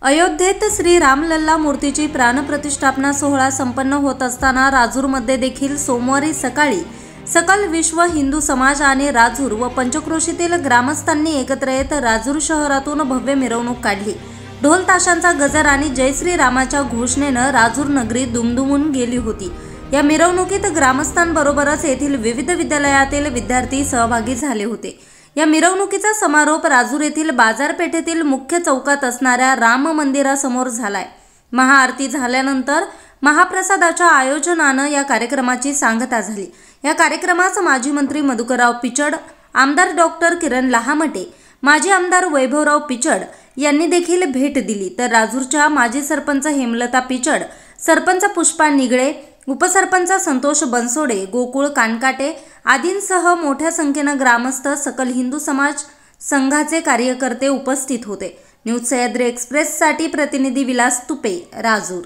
अयोध्येत श्री रामलल्ला मूर्तीची प्राणप्रतिष्ठापना सोहळा संपन्न होत असताना राजूरमध्ये देखील सोमवारी सकाळी सकल विश्व हिंदू समाज आणि राजूर व पंचक्रोशीतील ग्रामस्थांनी एकत्र येत राजूर शहरातून भव्य मिरवणूक काढली। ढोल ताशांचा गजर आणि जय श्री रामाच्या घोषणेनं राजूर नगरी दुमदुमून गेली होती। या मिरवणुकीत ग्रामस्थांबरोबरच येथील विविध विद्यालयातील विद्यार्थी सहभागी झाले होते। या मिरवणुकीचा समारोप राजूर येथील बाजारपेठेतील मुख्य चौकात असणाऱ्या राम मंदिरासमोर झालाय। महाआरती झाल्यानंतर महाप्रसादाच्या आयोजनानं या कार्यक्रमाची सांगता झाली। या कार्यक्रमास माजी मंत्री मधुकरराव पिचड, आमदार डॉक्टर किरण लहामटे, माजी आमदार वैभवराव पिचड यांनी देखील भेट दिली। तर राजूरच्या माजी सरपंच हेमलता पिचड, सरपंच पुष्पा निगळे, उपसरपंच संतोष बनसोडे, गोकुळ कानकाटे आदींसह मोठ्या संख्येने ग्रामस्थ, सकल हिंदू समाज संघाचे कार्यकर्ते उपस्थित होते। न्यूज सह्याद्री एक्सप्रेससाठी प्रतिनिधी विलास तुपे, राजूर।